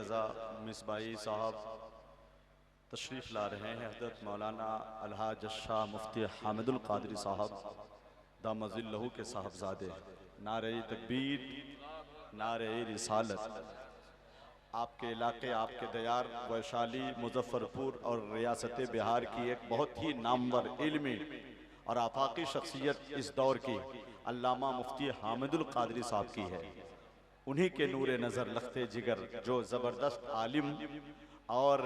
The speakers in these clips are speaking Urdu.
رضا مصباحی صاحب تشریف لا رہے ہیں. حضرت مولانا الحاج شاہ مفتی حامد القادری صاحب دامت ظلہ کے صاحبزادے. نعرہ تکبیر، نعرہ رسالت. آپ کے علاقے، آپ کے دیار ویشالی، مظفرپور اور ریاست بہار کی ایک بہت ہی نامور علمی اور آفاقی شخصیت اس دور کی علامہ مفتی حامد القادری صاحب کی ہے. انہی کے نور نظر لختے جگر جو زبردست عالم اور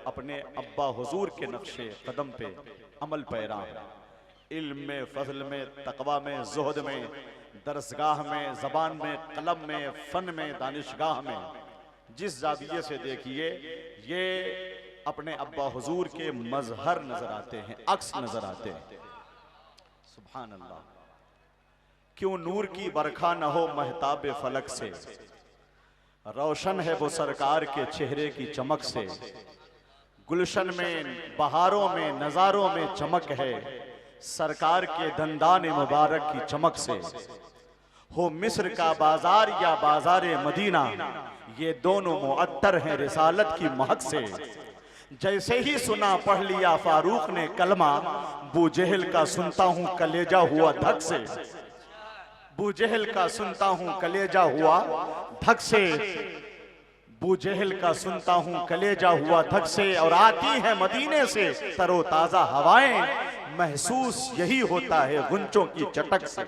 اپنے ابا حضور کے نقش قدم پہ عمل پیرا ہے. علم میں، فضل میں، تقوی میں، زہد میں، درسگاہ میں، زبان میں، قلم میں، فن میں، دانشگاہ میں، جس زاویے سے دیکھیے یہ اپنے ابا حضور کے مظہر نظر آتے ہیں، عکس نظر آتے ہیں. سبحان اللہ. کیوں نور کی برکھا نہ ہو مہتاب فلک سے، روشن ہے وہ سرکار کے چہرے کی چمک سے. گلشن میں، بہاروں میں، نظاروں میں چمک ہے سرکار کے دندان مبارک کی چمک سے. ہو مصر کا بازار یا بازار مدینہ، یہ دونوں معطر ہیں رسالت کی مہک سے. جیسے ہی سنا پڑھ لیا فاروق نے کلمہ، بو جہل کا سنتا ہوں کلیجہ ہوا دھک سے. بو جہل کا سنتا ہوں کلیجہ ہوا دھک سے، بو جہل کا سنتا ہوں کلیجہ ہوا دھک سے. اور آتی ہیں مدینے سے تر و تازہ ہوائیں، محسوس یہی ہوتا ہے غنچوں کی چٹک سے.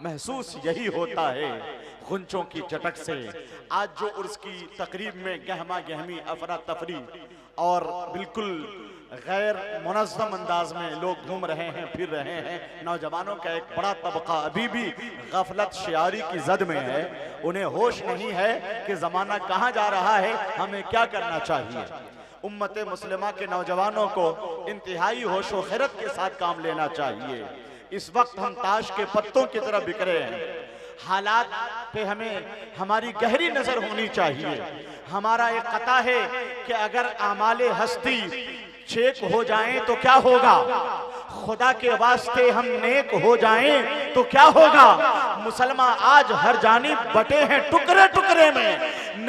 محسوس یہی ہوتا ہے غنچوں کی چٹک سے. آج جو عرس کی تقریب میں گہما گہمی افراتفری اور بالکل غیر منظم انداز میں لوگ گھوم رہے ہیں، پھر رہے ہیں، نوجوانوں کا ایک بڑا طبقہ ابھی بھی غفلت شعاری کی زد میں ہے. انہیں ہوش نہیں ہے کہ زمانہ کہاں جا رہا ہے، ہمیں کیا کرنا چاہیے. امت مسلمہ کے نوجوانوں کو انتہائی ہوش و خیرت کے ساتھ کام لینا چاہیے. اس وقت ہم تاش کے پتوں کی طرح بکھرے ہیں. حالات پہ ہمیں ہماری گہری نظر ہونی چاہیے. ہمارا ایک قطع ہے کہ اگر اعمال ہستی چیک ہو جائیں تو کیا ہوگا، خدا کے واسطے ہم نیک ہو جائیں تو کیا ہوگا. مسلمان آج ہر جانب بٹے ہیں ٹکڑے ٹکڑے میں،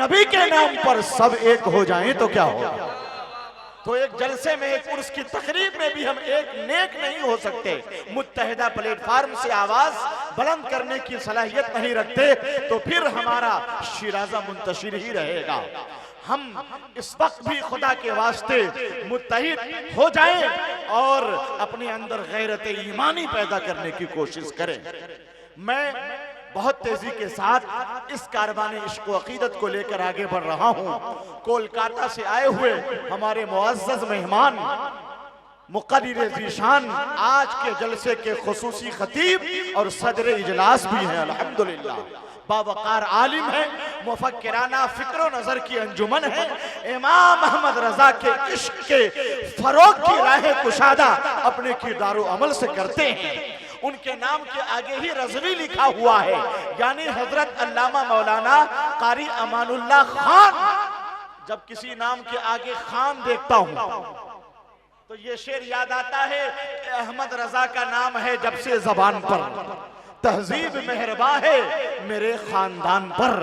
نبی کے نام پر سب ایک ہو جائیں تو کیا ہوگا. تو ایک جلسے میں، ایک عرس کی تقریب میں بھی ہم ایک نیک نہیں ہو سکتے، متحدہ پلیٹ فارم سے آواز بلند کرنے کی صلاحیت نہیں رکھتے تو پھر ہمارا شیرازہ منتشر ہی رہے گا. ہم اس وقت بھی خدا کے واسطے متحد ہو جائیں اور اپنے اندر غیرت ایمانی پیدا کرنے کی کوشش کریں. میں بہت تیزی کے ساتھ اس کاروان عشق و عقیدت کو لے کر آگے بڑھ رہا ہوں. کولکاتہ سے آئے ہوئے ہمارے معزز مہمان مقرر ذیشان آج کے جلسے کے خصوصی خطیب اور صدر اجلاس بھی ہیں. الحمدللہ باوقار عالم ہے، مفکرانہ فکر و نظر کی انجمن ہے. امام احمد رضا کے عشق کے فروغ کی راہ کشادہ اپنے کردار و عمل سے کرتے ہیں. ان کے نام کے آگے ہی رضوی لکھا ہوا ہے، یعنی حضرت علامہ مولانا قاری امان اللہ خان. جب کسی نام کے آگے خان دیکھتا ہوں تو یہ شعر یاد آتا ہے کہ احمد رضا کا نام ہے جب سے زبان پر، تہذیب مہرباں ہے میرے خاندان پر.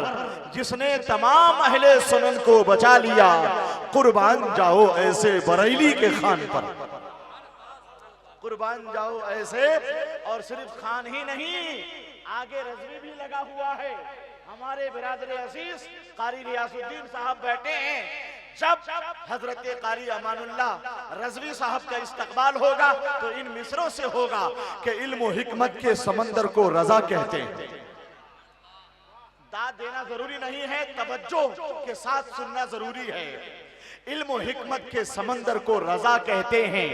جس نے تمام اہل سنن کو بچا لیا، قربان جاؤ ایسے بریلی کے خان پر. قربان جاؤ ایسے، اور صرف خان ہی نہیں، آگے رضوی بھی لگا ہوا ہے. ہمارے برادر عزیز قاری ریاض الدین صاحب بیٹھے ہیں. جب حضرت قاری امان اللہ رضوی صاحب کا استقبال ہوگا تو ان مصروں سے ہوگا کہ علم و حکمت کے سمندر کو رضا کہتے ہیں. داد دینا ضروری نہیں ہے، توجہ کے ساتھ سننا ضروری ہے. علم و حکمت کے سمندر کو رضا کہتے ہیں،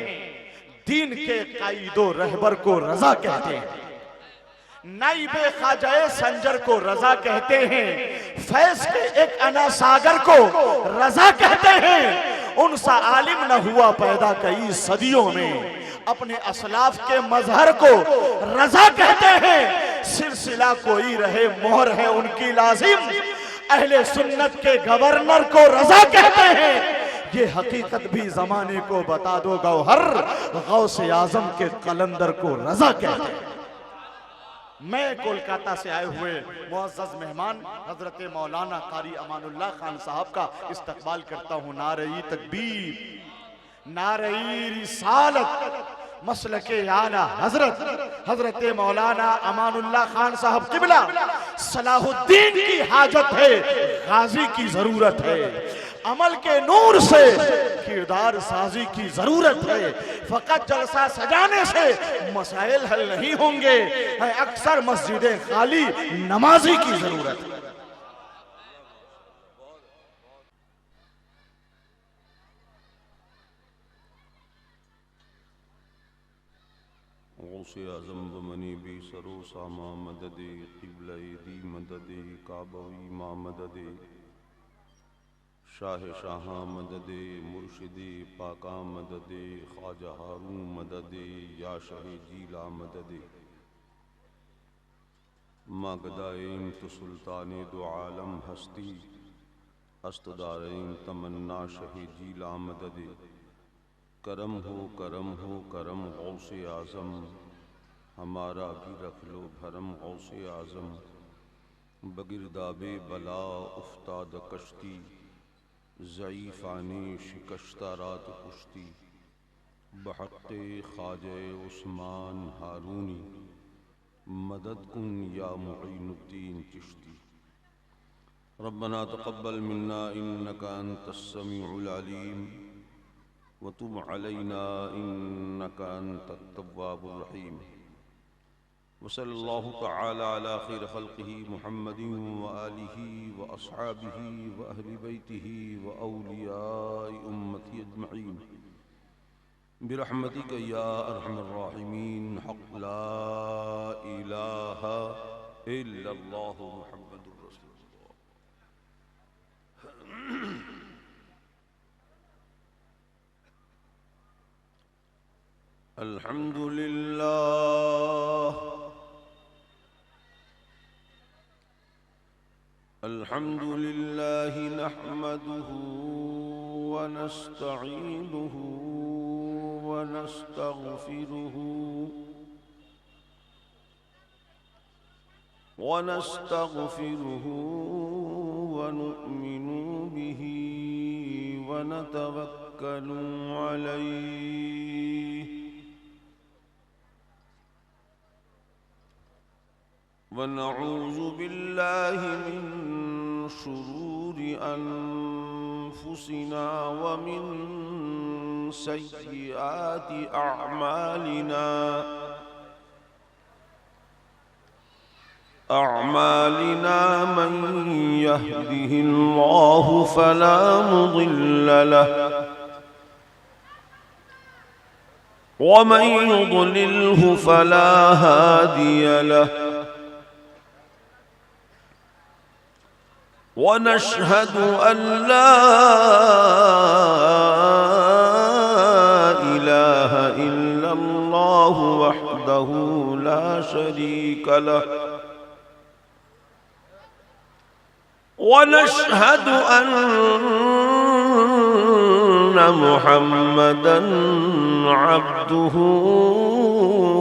دین کے قائد و رہبر کو رضا کہتے ہیں، نائب خواجہ سنجر کو رضا کہتے ہیں، فیض کے ایک انا ساگر کو رضا کہتے ہیں. ان سا عالم نہ ہوا پیدا کئی صدیوں میں، اپنے اسلاف کے مظہر کو رضا کہتے ہیں. سلسلہ کوئی رہے مہر ہے ان کی لازم، اہل سنت کے گورنر کو رضا کہتے ہیں. یہ حقیقت بھی زمانے کو بتا دو گوہر، غوث اعظم کے قلندر کو رضا کہتے ہیں. میں کولکاتہ سے آئے ہوئے معزز مہمان حضرت مولانا قاری امان اللہ خان صاحب کا استقبال کرتا ہوں۔ نعرہ تکبیر، نعرہ رسالت، مسلک اعلیٰ حضرت مولانا امان اللہ خان صاحب قبلہ۔ صلاح الدین کی حاجت ہے، غازی کی ضرورت ہے، عمل کے نور سے کردار سازی کی ضرورت ہے۔ فقط جلسہ سجانے سے مسائل حل نہیں ہوں گے، اکثر مسجدیں خالی نمازی کی ضرورت ہے۔ غوث اعظم بمنی بی سرو ساما مدد قبلہ دی مدد کعبوی ما مدد شاہ شاہاں مدد مرشد پاکاں مدد خواجہ ہارون مدد یا شاہ جیلا مدد ماگدائیں تو سلطان دو عالم ہستی استداریں تمنا شاہ جیلا مدد کرم ہو کرم ہو کرم غوث اعظم ہمارا بھی رکھ لو بھرم غوث اعظم بگرداب بلا افتاد کشتی ضعیفانی شکستہ رات کشتی بحق خواجہ عثمان ہارونی مدد کن یا معین الدین چشتی ربنا تقبل منا انك انت السميع العليم وتب علينا انك انت التواب الرحيم وصلى الله تعالى على خير خلقه محمد وآله وأصحابه وأهل بيته وأولياء أمته أجمعين برحمتك يا أرحم الراحمين حق لا إله إلا الله محمد رسول الله الحمد لله الحمد لله نحمده ونستعينه ونستغفره ونؤمن به ونتوكل عليه ونعوذ بالله من شرور أنفسنا ومن سيئات أعمالنا من يهده الله فلا مضل له ومن يضلله فلا هادي له ونشهد أن لا إله إلا الله وحده لا شريك له ونشهد أن محمدًا عبده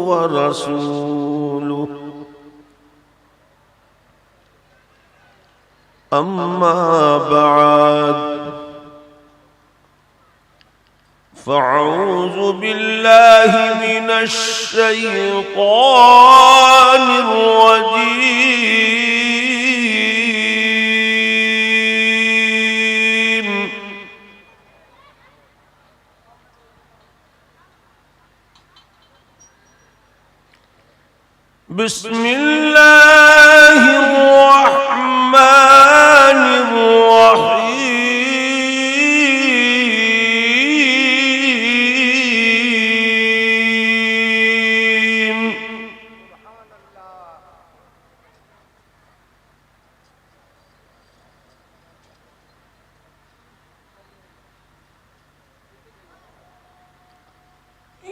ورسوله أما بعد فأعوذ بالله من الشيطان الرجيم بسم الله الرحمن الرحيم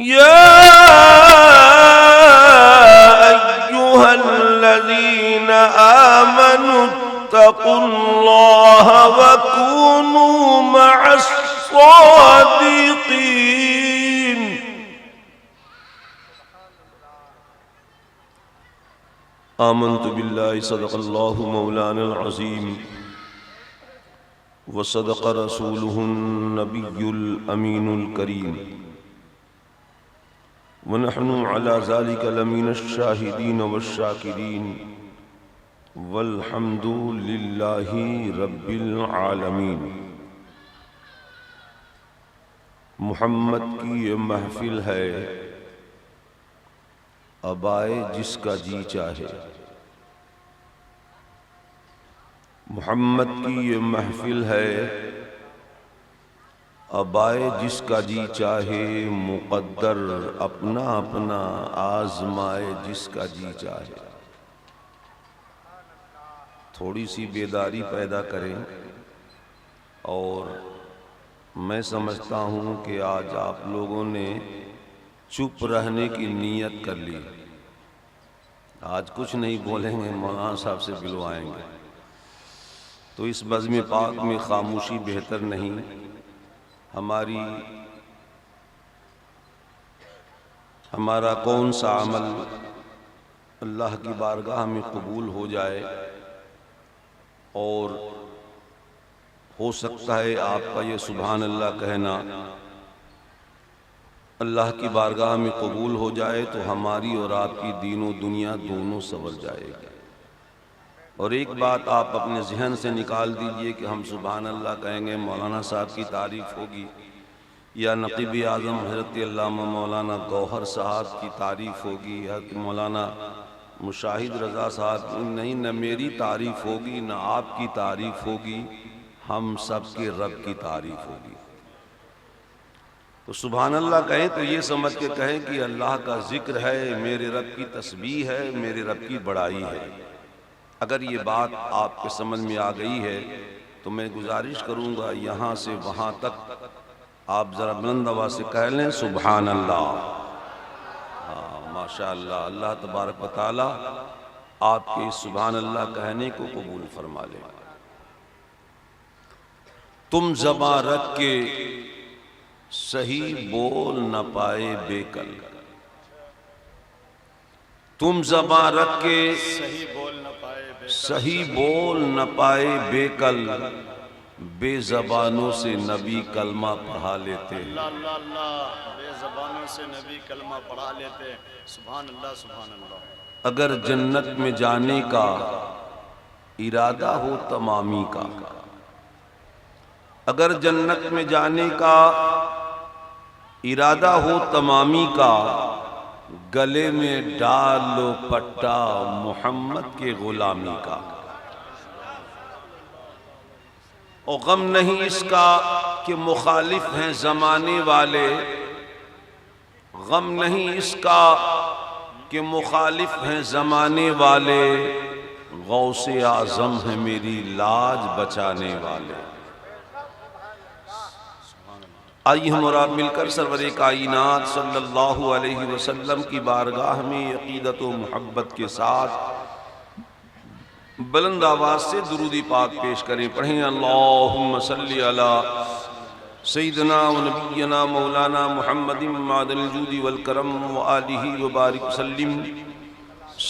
يا الذين آمنوا اتقوا الله وكونوا مع الصادقين آمنت باللہ صدق اللہ مولانا العظیم وصدق رسولہ النبی الامین الکریم ونحن على ذلك لمن الشاہدین والشاکرین والحمد للہ رب العالمین۔ محمد کی یہ محفل ہے، اب آئے جس کا جی چاہے۔ محمد کی یہ محفل ہے، اب آئے جس کا جی چاہے، مقدر اپنا اپنا آزمائے جس کا جی چاہے۔ تھوڑی سی بیداری پیدا کریں، اور میں سمجھتا ہوں کہ آج آپ لوگوں نے چپ رہنے کی نیت کر لی۔ آج کچھ نہیں بولیں گے، مولانا صاحب سے بلوائیں گے، تو اس بزم پاک میں خاموشی بہتر نہیں۔ ہمارا کون سا عمل اللہ کی بارگاہ میں قبول ہو جائے، اور ہو سکتا ہے آپ کا یہ سبحان اللہ کہنا اللہ کی بارگاہ میں قبول ہو جائے تو ہماری اور آپ کی دین و دنیا دونوں سنور جائے گی۔ اور ایک بات آپ اپنے ذہن سے نکال دیجئے کہ ہم سبحان اللہ کہیں گے، مولانا صاحب کی تعریف ہوگی، یا نقیب اعظم حضرت علامہ مولانا گوہر صاحب کی تعریف ہوگی، یا مولانا مشاہد رضا صاحب، نہیں، نہ میری تعریف ہوگی نہ آپ کی تعریف ہوگی، ہم سب کے رب کی تعریف ہوگی۔ تو سبحان اللہ کہیں تو یہ سمجھ کے کہیں کہ اللہ کا ذکر ہے، میرے رب کی تسبیح ہے، میرے رب کی بڑائی ہے۔ اگر یہ بات آپ کے سمجھ میں آ گئی ہے تو میں گزارش کروں گا یہاں سے وہاں تک آپ ذرا بلند آواز سے کہہ لیں سبحان اللہ۔ ماشاء اللہ، اللہ تبارک و تعالی آپ کے سبحان اللہ کہنے کو قبول فرما لے۔ تم زباں رکھ کے صحیح بول نہ پائے بے کل، تم زباں رکھ کے صحیح بول نہ پائے بے کل، بے زبانوں سے نبی کلمہ پڑھا لیتے۔ اللہ اللہ اللہ، بے زبانوں سے نبی کلمہ پڑھا لیتے۔ سبحان اللہ سبحان اللہ۔ اگر جنت میں جانے کا ارادہ ہو تمامی کا، اگر جنت میں جانے کا ارادہ ہو تمامی کا، گلے میں ڈال لو پٹا محمد کے غلامی کا۔ اور غم نہیں اس کا کہ مخالف ہیں زمانے والے، غم نہیں اس کا کہ مخالف ہیں زمانے والے، غوث اعظم ہے میری لاج بچانے والے۔ آئیے ہم اور آپ مل کر سرور کائنات صلی اللہ علیہ وسلم کی بارگاہ میں عقیدت و محبت کے ساتھ بلند آواز سے درود پاک پیش کریں۔ پڑھیں اللہم صلی علی سیدنا و نبینا مولانا محمد معدن الجود والکرم وآلہ وبارک وسلم۔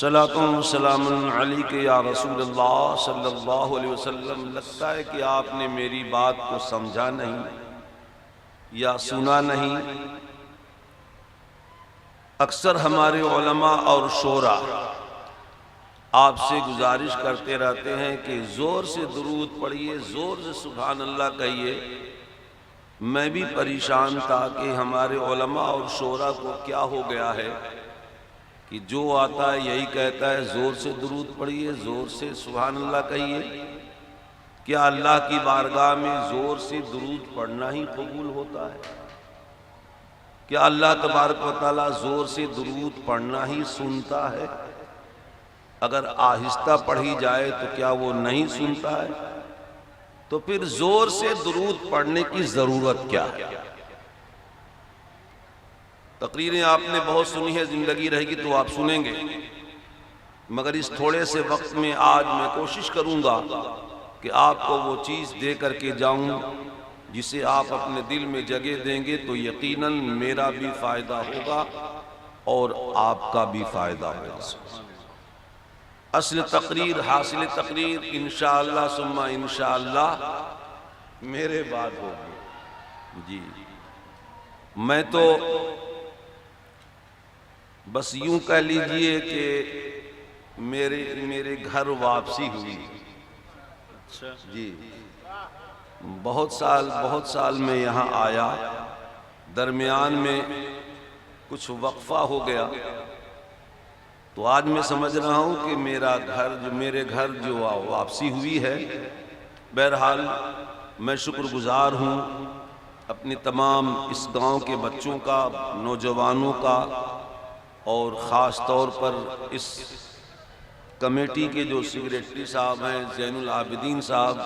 صلاۃ و سلام علیک یا رسول اللہ صلی اللہ علیہ وسلم۔ لگتا ہے کہ آپ نے میری بات کو سمجھا نہیں یا سنا نہیں۔ اکثر ہمارے علماء اور شورا آپ سے گزارش کرتے رہتے ہیں کہ زور سے درود پڑھیے، زور سے سبحان اللہ کہیے۔ میں بھی پریشان تھا کہ ہمارے علماء اور شورا کو کیا ہو گیا ہے کہ جو آتا ہے یہی کہتا ہے زور سے درود پڑھیے، زور سے سبحان اللہ کہیے۔ کیا اللہ کی بارگاہ میں زور سے درود پڑھنا ہی قبول ہوتا ہے؟ کیا اللہ تبارک و تعالیٰ زور سے درود پڑھنا ہی سنتا ہے؟ اگر آہستہ پڑھی جائے تو کیا وہ نہیں سنتا ہے؟ تو پھر زور سے درود پڑھنے کی ضرورت کیا ہے؟ تقریریں آپ نے بہت سنی ہے، زندگی رہے گی تو آپ سنیں گے، مگر اس تھوڑے سے وقت میں آج میں کوشش کروں گا کہ آپ کو وہ چیز دے کر کے جاؤں جسے آپ اپنے دل میں جگہ دیں گے تو یقیناً میرا بھی فائدہ ہوگا اور آپ کا بھی فائدہ ہوگا۔ اصل تقریر حاصل تقریر انشاءاللہ ثم انشاءاللہ میرے بعد ہوگی جی۔ میں تو بس یوں کہہ لیجئے کہ میرے گھر واپسی ہوئی جی۔ بہت سال میں یہاں آیا، درمیان میں کچھ وقفہ ہو گیا، تو آج میں سمجھ رہا ہوں کہ میرے گھر جو واپسی ہوئی ہے۔ بہرحال میں شکر گزار ہوں اپنی تمام اس گاؤں کے بچوں کا، نوجوانوں کا، اور خاص طور پر اس کمیٹی کے جو سیکریٹری صاحب ہیں زین العابدین صاحب،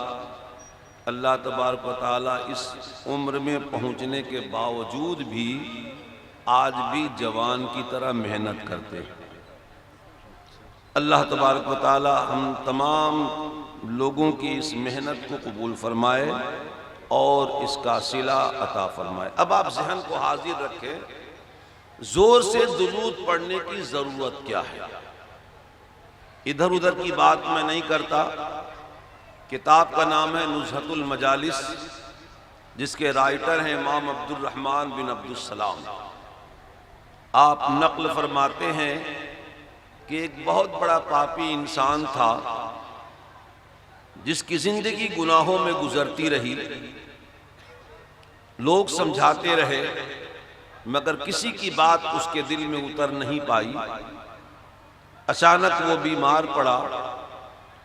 اللہ تبارک و تعالیٰ اس عمر میں پہنچنے کے باوجود بھی آج بھی جوان کی طرح محنت کرتے ہیں۔ اللہ تبارک و تعالیٰ ہم تمام لوگوں کی اس محنت کو قبول فرمائے اور اس کا صلہ عطا فرمائے۔ اب آپ ذہن کو حاضر رکھیں، زور سے درود پڑھنے کی ضرورت کیا ہے؟ ادھر ادھر کی بات میں نہیں کرتا۔ کتاب کا نام ہے نزہۃ المجالس، جس کے رائٹر ہیں امام عبد الرحمن بن عبد السلام۔ آپ نقل فرماتے ہیں کہ ایک بہت بڑا پاپی انسان تھا جس کی زندگی گناہوں میں گزرتی رہی، لوگ سمجھاتے رہے مگر کسی کی بات اس کے دل میں اتر نہیں پائی۔ اچانک وہ بیمار پڑا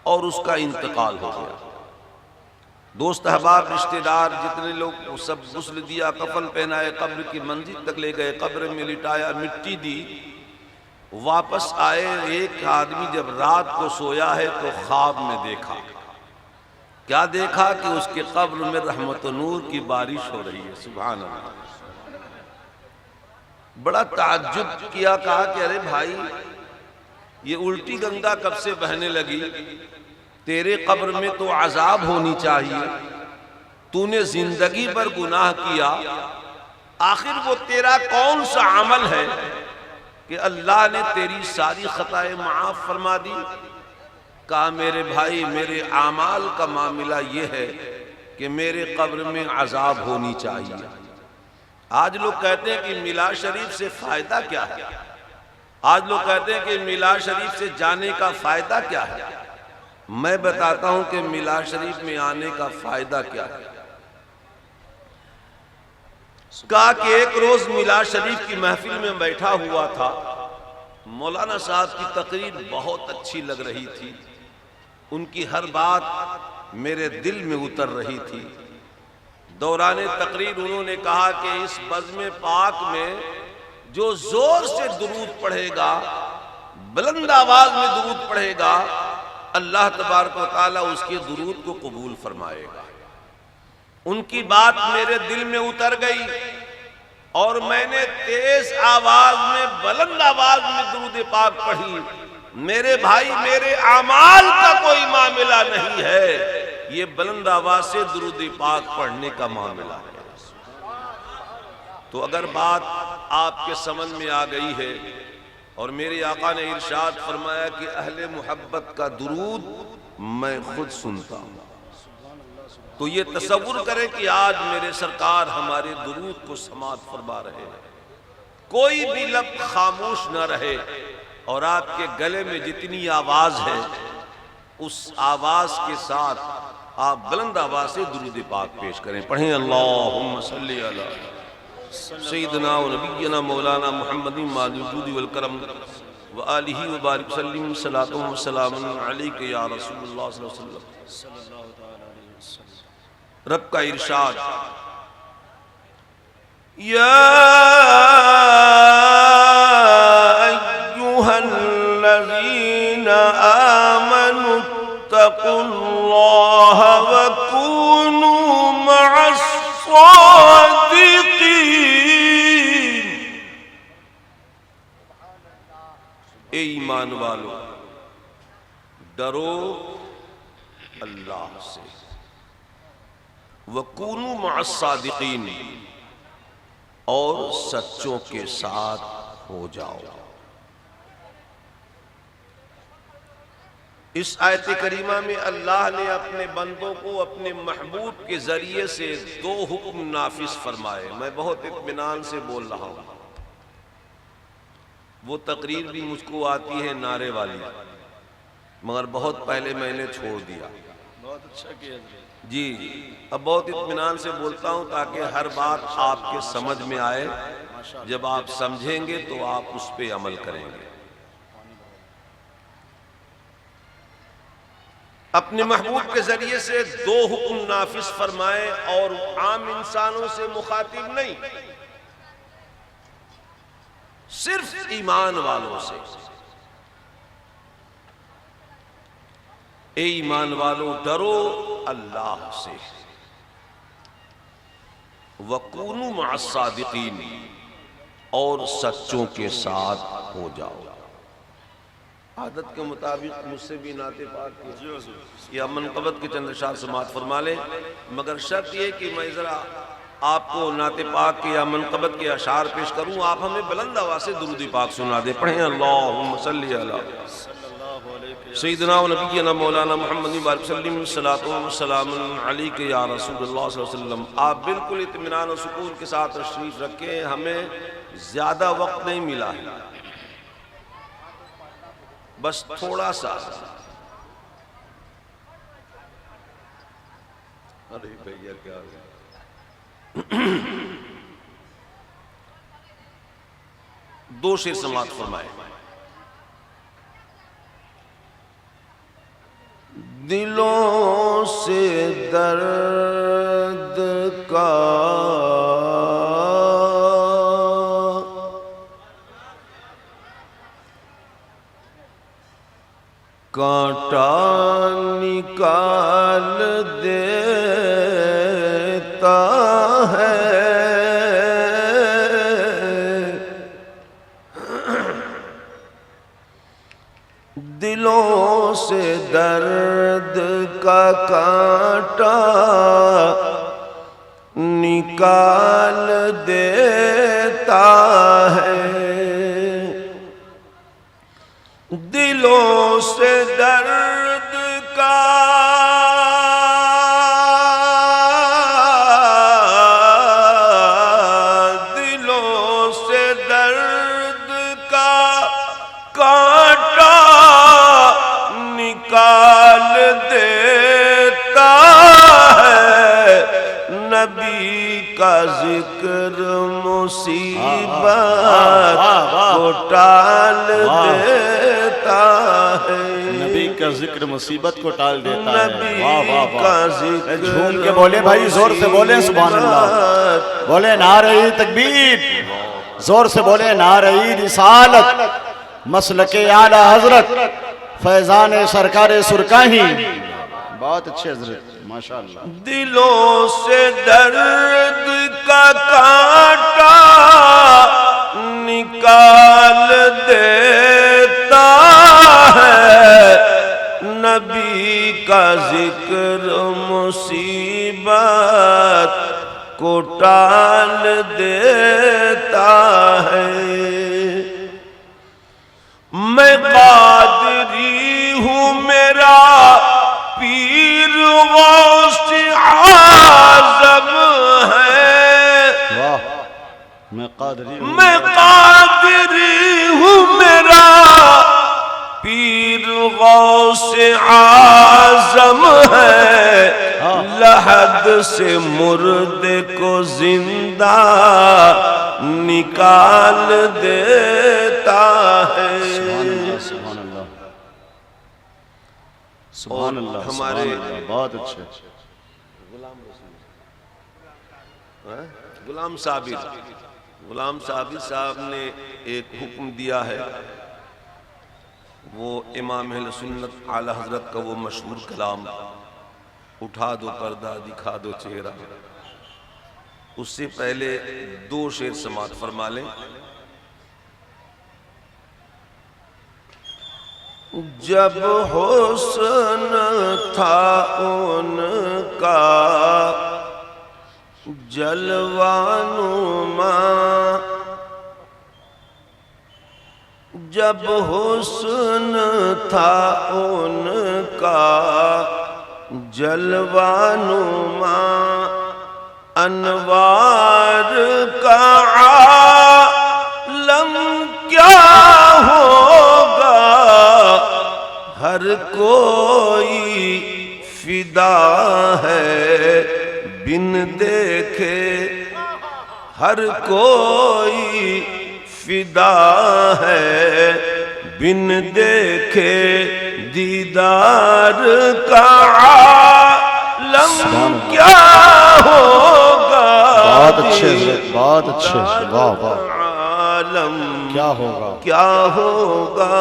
اور اس کا انتقال ہو گیا۔ دوست احباب رشتہ دار جتنے لوگ سب غسل دیا، کفن پہنائے، قبر کی منزل تک لے گئے، قبر میں لٹایا، مٹی دی، واپس آئے۔ ایک آدمی جب رات کو سویا ہے تو خواب میں دیکھا، کیا دیکھا کہ اس کے قبر میں رحمت و نور کی بارش ہو رہی ہے۔ سبحان اللہ۔ بڑا تعجب کیا، کہا کہ ارے بھائی یہ الٹی گنگا کب سے بہنے لگی؟ تیرے قبر میں تو عذاب ہونی چاہیے، تو نے زندگی پر گناہ کیا، آخر وہ تیرا کون سا عمل ہے کہ اللہ نے تیری ساری خطائیں معاف فرما دی؟ کہا میرے بھائی میرے اعمال کا معاملہ یہ ہے کہ میرے قبر میں عذاب ہونی چاہیے۔ آج لوگ کہتے ہیں کہ میلاد شریف سے فائدہ کیا ہے؟ آج لوگ کہتے ہیں کہ میلاد شریف سے جانے کا فائدہ کیا ہے؟ میں بتاتا ہوں کہ میلاد شریف میں آنے کا فائدہ کیا ہے۔ کہا کہ ایک روز میلاد شریف کی محفل میں بیٹھا ہوا تھا، مولانا صاحب کی تقریر بہت اچھی لگ رہی تھی، ان کی ہر بات میرے دل میں اتر رہی تھی۔ دوران تقریر انہوں نے کہا کہ اس بزم پاک میں جو زور سے درود پڑھے گا، بلند آواز میں درود پڑھے گا، اللہ تبارک و تعالیٰ اس کے درود کو قبول فرمائے گا۔ ان کی بات میرے دل میں اتر گئی اور میں نے تیز آواز میں، بلند آواز میں درود پاک پڑھی۔ میرے بھائی میرے اعمال کا کوئی معاملہ نہیں ہے، یہ بلند آواز سے درود پاک پڑھنے کا معاملہ ہے۔ تو اگر بات آپ کے سمجھ میں آ گئی ہے، اور میرے آقا نے ارشاد فرمایا کہ اہل محبت کا درود میں خود سنتا ہوں، تو یہ تصور کریں کہ آج میرے سرکار ہمارے درود کو سماعت فرما رہے ہیں، کوئی بھی لب خاموش نہ رہے، اور آپ کے گلے میں جتنی آواز ہے اس آواز کے ساتھ آپ بلند آواز سے درود پاک پیش کریں۔ پڑھیں اللہم صلی علی سیدنا و نبینا مولانا محمد مال الجود والکرم وآلہ وبارک وسلم، صلاۃ و سلام علیک یا رسول اللہ صلی اللہ علیہ وسلم۔ رب کا ارشاد، یا ایہا الذین آمنوا اتقوا اللہ وکونوا مع الصادقین۔ اے ایمان والو، ڈرو اللہ سے، وَكُونُوا مَعَ الصَّادِقِينَ، اور سچوں کے ساتھ ہو جاؤ۔ اس آیت کریمہ میں اللہ نے اپنے بندوں کو اپنے محبوب کے ذریعے سے دو حکم نافذ فرمائے. میں بہت اطمینان سے بول رہا ہوں. وہ تقریر بھی مجھ کو آتی ہے نعرے والی، مگر بہت پہلے میں نے چھوڑ دیا. بہت اچھا کیا جی اب بہت اطمینان سے بولتا ہوں تاکہ ہر بات آپ کے سمجھ میں آئے. جب آپ سمجھیں گے تو آپ اس پہ عمل کریں گے. اپنے محبوب کے ذریعے سے دو حکم نافذ فرمائے اور عام انسانوں سے مخاطب نہیں، صرف ایمان والوں سے. اے ایمان والوں ڈرو اللہ سے. وَقُونُوا مَعَ الصَّادِقِينَ، اور سچوں کے ساتھ ہو جاؤ. عادت کے مطابق مجھ سے بھی نعت پاک یا منقبت کے چند اشعار سماعت فرما لیں، مگر شرط یہ کہ میں ذرا آپ کو نعت پاک کے یا منقبت کے اشعار پیش کروں. آپ ہمیں بلند آواز سے درود پاک سنا دیں. پڑھیں اللہم صلی علی سیدنا و نبینا مولانا محمد بارک وسلم الصلاۃ والسلام علیک یا رسول اللہ صلی اللہ علیہ وسلم. آپ بالکل اطمینان و سکون کے ساتھ تشریف رکھیں. ہمیں زیادہ وقت نہیں ملا ہے، بس تھوڑا سا. ارے بھیا کیا دو شعر سماعت فرمائے. دلوں سے درد کا کانٹا نکال دیتا ہے. دلوں سے درد کا کانٹا نکال دیتا ہے. دلوں سے درد کا دلوں سے درد کا کانٹا نکال دیتا ہے. نبی کا ذکر مصیبت کو ٹال دیتا ہے. نبی کا ذکر مصیبت کو ٹال دیتا ہے. نبی کا ذکر جھوم کے بولے بھائی، زور سے بولیں سبحان اللہ. بولے نعرہ تکبیر، زور سے بولے نعرہ رسالت، مسلک اعلی حضرت فیضان سرکار سرکاہی. بہت اچھے حضرت ماشاءاللہ. دلوں سے درد کا کانٹا نکال دیتا ہے. نبی کا ذکر مصیبت کو ٹال دیتا ہے. میں قادری ہوں، میرا پیر غوث اعظم ہے. میں قادری ہوں، میں قادری ہوں، میرا پیر غوث اعظم ہے. لحد سے مردے کو زندہ نکال دیتا ہے. سبحان اللہ سبحان اللہ. ہمارے بہت اچھے غلام صابر صاحب نے ایک حکم دیا ہے. وہ امام اہل سنت اعلی حضرت کا وہ مشہور کلام اٹھا دو پردہ دکھا دو چہرہ. اس سے پہلے دو شعر سماعت فرما لیں. جب حسن تھا ان کا جلوہ نما، جب حسن تھا ان کا جلوہ نما، انوار کا عالم کیا ہوگا، ہر کوئی فدا ہے بن دیکھے، ہر کوئی فدا ہے بن دیکھے، دیدار کا عالم کیا ہوگا، بہت اچھے حضرت، بہت اچھے، واہ واہ، عالم کیا ہوگا، کیا ہوگا۔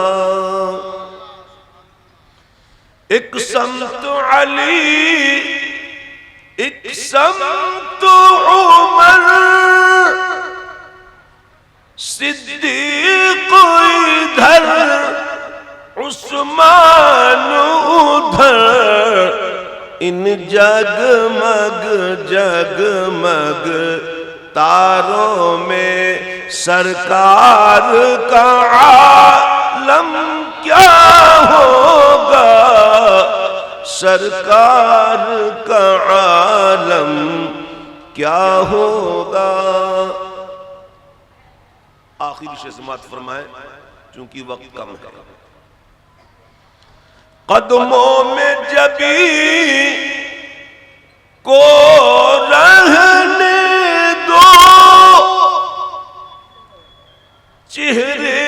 ایک سمت علی، ایک سمت عمر، صدیق ادھر عثمان ادھر، ان جگمگ جگمگ تاروں میں سرکار کا عالم کیا ہوگا، سرکار کا عالم کیا ہوگا۔ آخری سے سماعت فرمائیں چونکہ وقت کم ہے۔ قدموں میں جبی کو رہنے دو، چہرے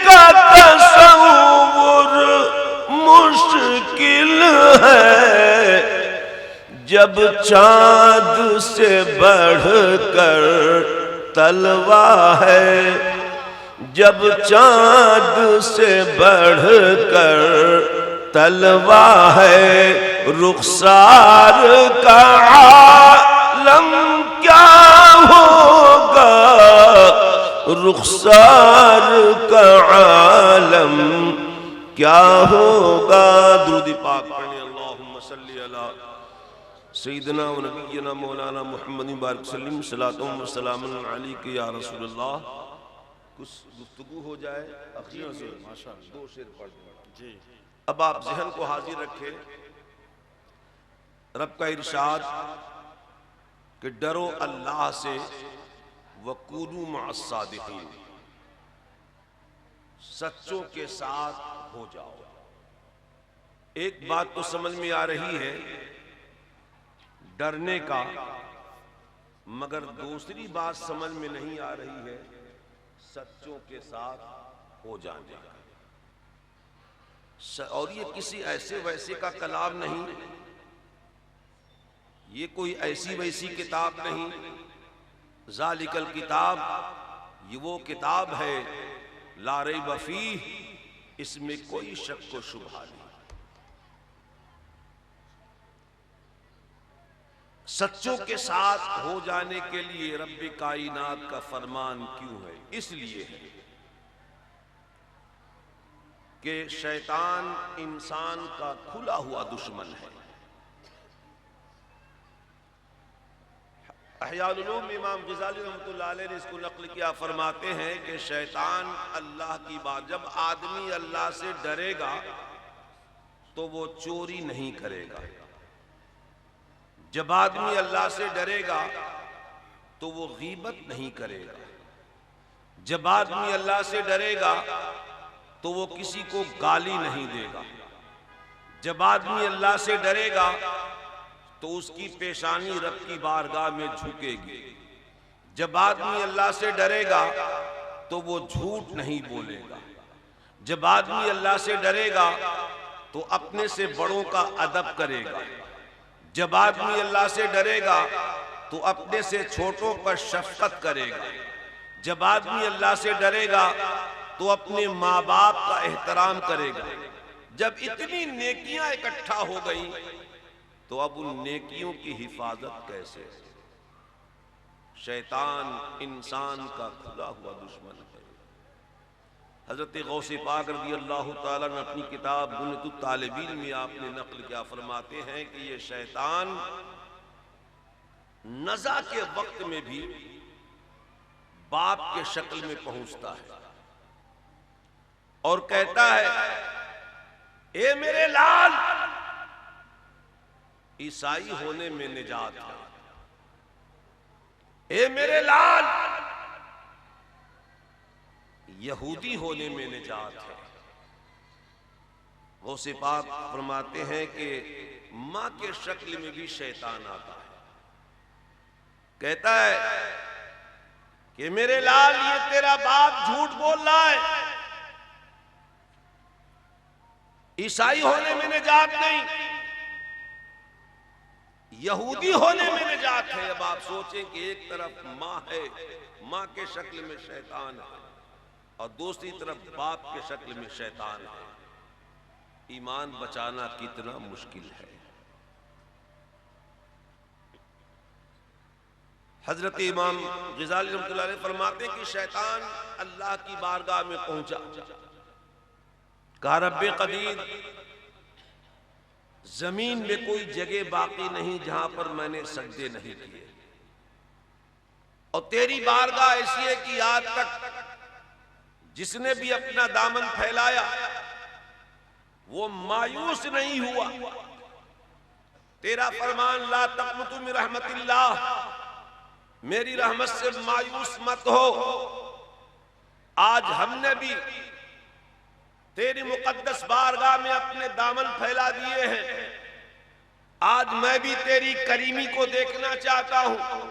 کا تصور مشکل ہے، جب چاند سے بڑھ کر تلوہ ہے، جب چاند سے بڑھ کر تلوہ ہے، رخسار کا عالم کیا ہوگا، رخسار کا عالم کیا ہوگا۔ درود پاک پڑھیں، اللہم صلی علی سیدنا و نبینا مولانا محمد بارک سلیم، صلاۃ و سلام علیک یا رسول اللہ۔ کچھ گفتگو ہو جائے، اخیر سے دو شعر پڑھ دیں۔ اب آپ ذہن کو حاضر رکھیں، رب کا ارشاد کہ ڈرو اللہ سے وَكُونُوا مَعَ الصَّادِقِينَ، سچوں کے ساتھ ہو جاؤ۔ ایک بات تو سمجھ میں آ رہی ہے ڈرنے کا، مگر دوسری بات سمجھ میں نہیں آ رہی ہے سچوں کے ساتھ ہو جانے کا۔ اور یہ کسی ایسے ویسے کا کلام نہیں، یہ کوئی ایسی ویسی کتاب نہیں، ذالک الکتاب، یہ وہ کتاب ہے لا ریب فیہ، اس میں کوئی شک و شبہ نہیں۔ سچوں کے ساتھ ہو جانے کے لیے رب کائنات کا فرمان کیوں ہے؟ اس لیے ہے کہ شیطان انسان کا کھلا ہوا دشمن ہے۔ احیاء العلوم امام غزالی رحمۃ اللہ علیہ نے اس کو نقل کیا، فرماتے ہیں کہ شیطان اللہ کی بات، جب آدمی اللہ سے ڈرے گا تو وہ چوری نہیں کرے گا، جب آدمی اللہ سے ڈرے گا تو وہ غیبت نہیں کرے گا، جب آدمی اللہ سے ڈرے گا تو وہ کسی کو گالی نہیں دے گا، جب آدمی اللہ سے ڈرے گا تو اس کی پیشانی رب کی بارگاہ میں جھکے گی، جب آدمی اللہ سے ڈرے گا تو وہ جھوٹ نہیں بولے گا، جب آدمی اللہ سے ڈرے گا تو اپنے سے بڑوں کا ادب کرے گا، جب آدمی اللہ سے ڈرے گا تو اپنے سے چھوٹوں پر شفقت کرے گا، جب آدمی اللہ سے ڈرے گا تو اپنے ماں باپ کا احترام کرے گا۔ جب اتنی نیکیاں اکٹھا ہو گئیں تو اب ان نیکیوں کی حفاظت کیسے؟ شیطان انسان کا کھلا ہوا دشمن ہے۔ حضرت غوث پاک رضی اللہ تعالیٰ نے اپنی کتاب بنیۃ الطالبین میں آپ نے نقل کیا، فرماتے ہیں کہ یہ شیطان نزع کے وقت میں بھی باپ کے شکل میں پہنچتا ہے، اور کہتا ہے اے میرے لال، عیسائی ہونے میں نجات ہے، اے میرے لال، یہودی ہونے میں نجات ہے۔ غوث پاک فرماتے ہیں کہ ماں کے شکل میں بھی شیطان آتا ہے، کہتا ہے کہ میرے لال یہ تیرا باپ جھوٹ بول رہا ہے، عیسائی ہونے میں نجات نہیں، یہودی ہونے میں نجات ہے۔ اب آپ سوچیں کہ ایک طرف ماں ہے، ماں کے شکل میں شیطان ہے، اور دوسری طرف باپ کے شکل میں شیطان ہے، ایمان بچانا کتنا مشکل ہے۔ حضرت امام غزالی رحمۃ اللہ علیہ فرماتے ہیں کہ شیطان اللہ کی بارگاہ میں پہنچا، کہا رب قدیر، زمین میں کوئی جگہ باقی نہیں جہاں پر میں نے سجدے نہیں کیے، اور تیری بارگاہ ایسی ہے کہ آج تک جس نے بھی اپنا دامن پھیلایا وہ مایوس نہیں ہوا۔ تیرا فرمان لا تقنطوا من رحمت اللہ، میری رحمت سے مایوس مت ہو۔ آج ہم نے بھی تیری مقدس بارگاہ میں اپنے دامن پھیلا دیے ہیں، آج میں بھی تیری کریمی کو دیکھنا چاہتا ہوں،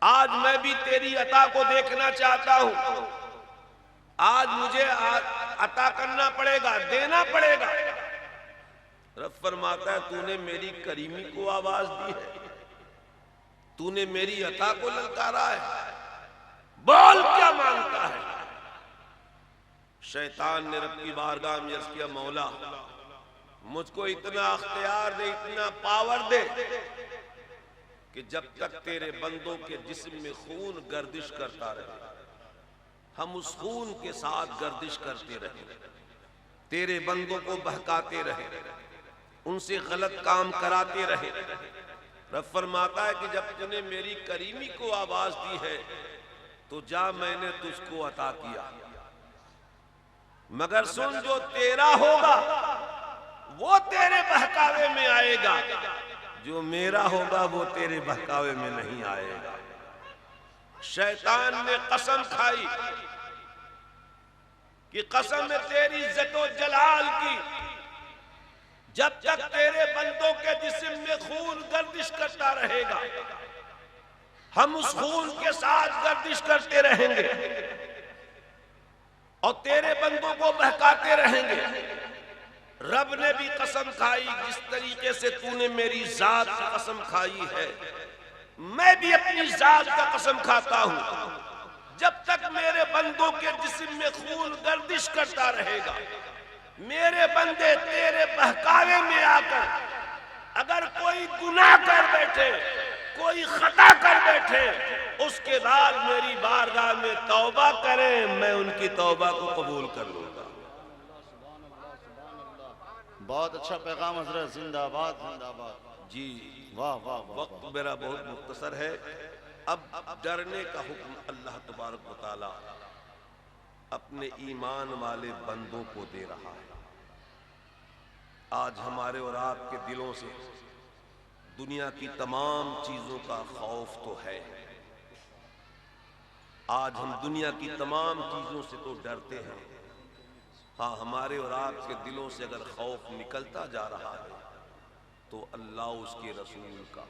آج میں بھی تیری عطا کو دیکھنا چاہتا ہوں، آج مجھے عطا کرنا پڑے گا، دینا پڑے گا۔ رب فرماتا ہے تو نے میری کریمی کو آواز دی ہے، تو نے میری عطا کو للکارا ہے، بول کیا مانگتا ہے؟ شیطان نے رب کی بارگاہ میں عرض کیا مولا مجھ کو اتنا اختیار دے، اتنا پاور دے کہ جب تک تیرے بندوں کے جسم میں خون گردش کرتا رہے ہم اس خون کے ساتھ گردش کرتے رہیں، تیرے بندوں کو بہکاتے رہیں، ان سے غلط کام کراتے رہیں۔ رب فرماتا ہے کہ جب تو نے میری کریمی کو آواز دی ہے تو جا، میں نے تجھ کو عطا کیا، مگر سن جو تیرا ہوگا وہ تیرے بہکاوے میں آئے گا، جو میرا ہوگا وہ تیرے بہکاوے میں نہیں آئے گا۔ شیطان نے قسم کھائی کہ قسم ہے تیری عزت و جلال کی، جب تک تیرے بندوں کے جسم میں خون گردش کرتا رہے گا ہم اس خون کے ساتھ گردش کرتے رہیں گے اور تیرے بندوں کو بہکاتے رہیں گے۔ رب نے بھی قسم کھائی، جس طریقے سے تو نے میری ذات کی قسم کھائی ہے میں بھی اپنی ذات کا قسم کھاتا ہوں، جب تک میرے بندوں کے جسم میں خون گردش کرتا رہے گا، میرے بندے تیرے بہکاوے میں آ کر اگر کوئی گناہ کر بیٹھے، کوئی خطا کر بیٹھے، اس کے بعد میری بارگاہ میں توبہ کریں، میں ان کی توبہ کو قبول کر لوں گا۔ بہت اچھا پیغام حضرت، زندہ آباد زندہ آباد۔ جی واہ واہ واہ۔ وقت میرا بہت مختصر ہے، اب ڈرنے کا حکم اللہ تبارک و تعالی اپنے ایمان والے بندوں کو دے رہا ہے۔ آج ہمارے اور آپ کے دلوں سے دنیا کی تمام چیزوں کا خوف تو ہے، آج ہم دنیا کی تمام چیزوں سے تو ڈرتے ہیں، ہاں ہمارے اور آپ کے دلوں سے اگر خوف نکلتا جا رہا ہے تو اللہ اس کے رسول کا،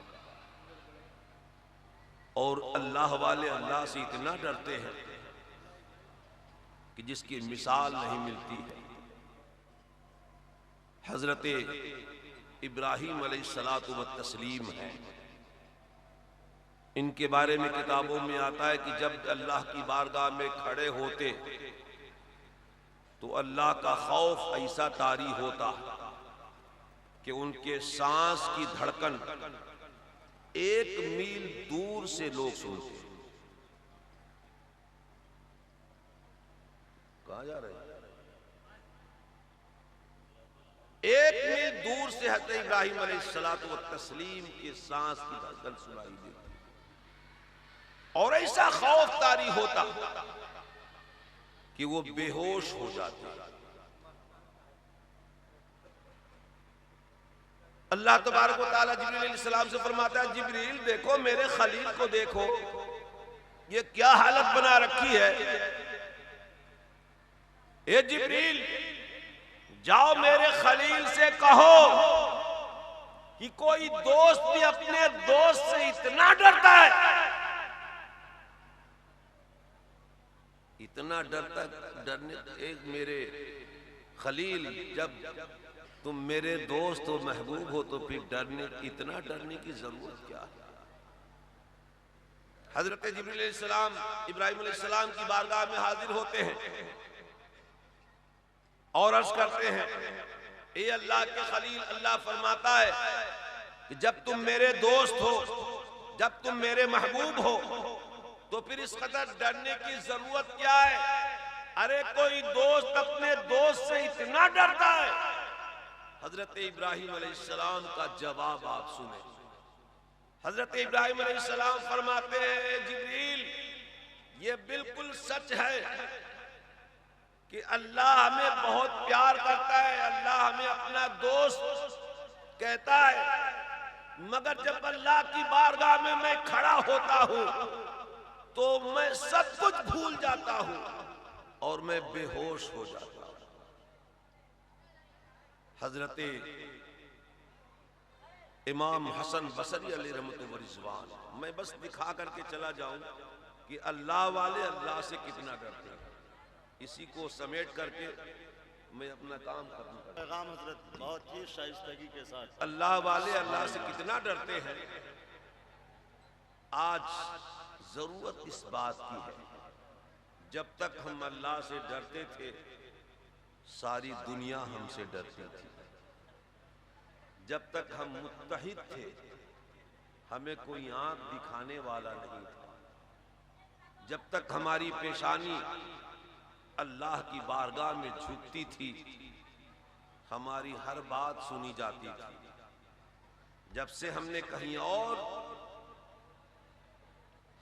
اور اللہ والے اللہ سے اتنا ڈرتے ہیں کہ جس کی مثال نہیں ملتی ہے۔ حضرت ابراہیم علیہ الصلاۃ والتسلیم ہے، ان کے بارے میں کتابوں میں آتا ہے کہ جب اللہ کی بارگاہ میں کھڑے ہوتے تو اللہ کا خوف ایسا طاری ہوتا کہ ان کے سانس کی دھڑکن 1 میل دور سے لوگ سنتے۔ کہاں جا رہے ہیں؟ 1 میل دور سے حضرت ابراہیم علیہ الصلاۃ والتسلیم کے سانس کی دھڑکن سنائی دیتی اور ایسا خوف طاری ہوتا کہ وہ بے ہوش ہو جاتے ہیں۔ اللہ تبارک و تعالیٰ جبریل علیہ السلام سے فرماتا ہے جبریل دیکھو میرے خلیل کو دیکھو، یہ کیا حالت بنا رکھی ہے۔ اے جبریل جاؤ میرے خلیل سے کہو کہ کوئی دوست بھی اپنے دوست سے اتنا ڈرتا ہے، اتنا ڈرتا ڈرنے ایک میرے خلیل، جب تم میرے دوست و محبوب ہو تو پھر اتنا ڈرنے کی ضرورت کیا ہے۔ حضرت جبریل علیہ السلام ابراہیم علیہ السلام کی بارگاہ میں حاضر ہوتے ہیں اور عرض کرتے ہیں اے اللہ کے خلیل، اللہ فرماتا ہے کہ جب تم میرے دوست ہو، جب تم میرے محبوب ہو تو پھر اس قدر ڈرنے کی ضرورت کیا ہے؟ ارے کوئی دوست اپنے دوست سے اتنا ڈرتا ہے۔ حضرت ابراہیم علیہ السلام کا جواب آپ سنیں۔ حضرت ابراہیم علیہ السلام فرماتے ہیں جبریل یہ بالکل سچ ہے کہ اللہ ہمیں بہت پیار کرتا ہے، اللہ ہمیں اپنا دوست کہتا ہے، مگر جب اللہ کی بارگاہ میں میں کھڑا ہوتا ہوں تو میں سب کچھ بھول جاتا ہوں اور میں بے ہوش ہو جاتا ہوں۔ حضرت امام حسن بصری علیہ رحمت و رضوان، میں بس دکھا کر کے چلا جاؤں کہ اللہ والے اللہ سے کتنا ڈرتے ہیں، اسی کو سمیٹ کر کے میں اپنا کام ختم کروں۔ پیغام حضرت بہت ہی شائستگی کے ساتھ اللہ والے اللہ سے کتنا ڈرتے ہیں۔ آج ضرورت اس بات کی ہے، جب تک ہم اللہ سے ڈرتے تھے ساری دنیا ہم سے ڈرتی تھی، جب تک ہم متحد تھے ہمیں کوئی آنکھ دکھانے والا نہیں تھا، جب تک ہماری پیشانی اللہ کی بارگاہ میں جھکتی تھی ہماری ہر بات سنی جاتی تھی، جب سے ہم نے کہیں اور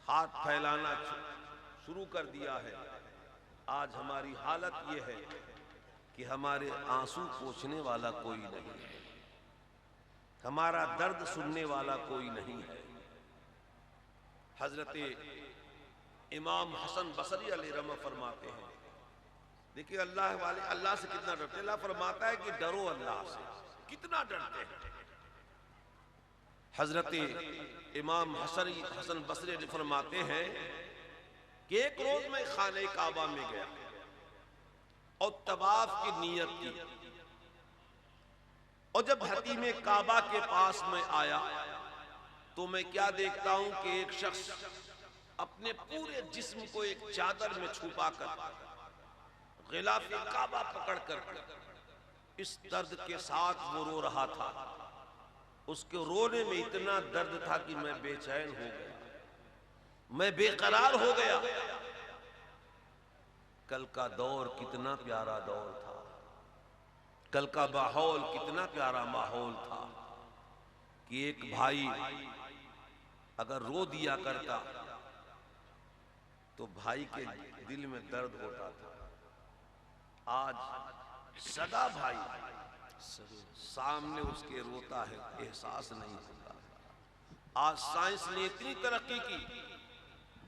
ہاتھ پھیلانا شروع کر دیا ہے، آج ہماری حالت یہ ہے کہ ہمارے آنسو پوچھنے والا کوئی نہیں ہے، ہمارا درد سننے والا کوئی نہیں ہے۔ حضرت امام حسن بصری علیہ رحمہ فرماتے ہیں، دیکھیں اللہ والے اللہ سے کتنا ڈرتے ہیں۔ اللہ فرماتا ہے کہ ڈرو اللہ سے، کتنا ڈرتے ہیں۔ حضرت امام حسن بصری علیہ فرماتے ہیں کہ ایک روز میں خانہ کعبہ میں گیا اور طواف کی نیت کی، اور جب حتیم کعبہ کے پاس میں آیا تو میں کیا دیکھتا ہوں کہ ایک شخص اپنے پورے جسم کو ایک چادر میں چھپا کر غلاف کعبہ پکڑ کر اس درد کے ساتھ وہ رو رہا تھا۔ اس کے رونے میں اتنا درد تھا کہ میں بے چین ہو گیا، میں بے قرار ہو گیا۔ کل کا دور کتنا پیارا دور تھا، کل کا ماحول کتنا پیارا ماحول تھا کہ ایک بھائی اگر رو دیا کرتا تو بھائی کے دل میں درد ہوتا تھا۔ آج سگا بھائی سامنے اس کے روتا ہے، احساس نہیں ہوتا۔ آج سائنس نے اتنی ترقی کی،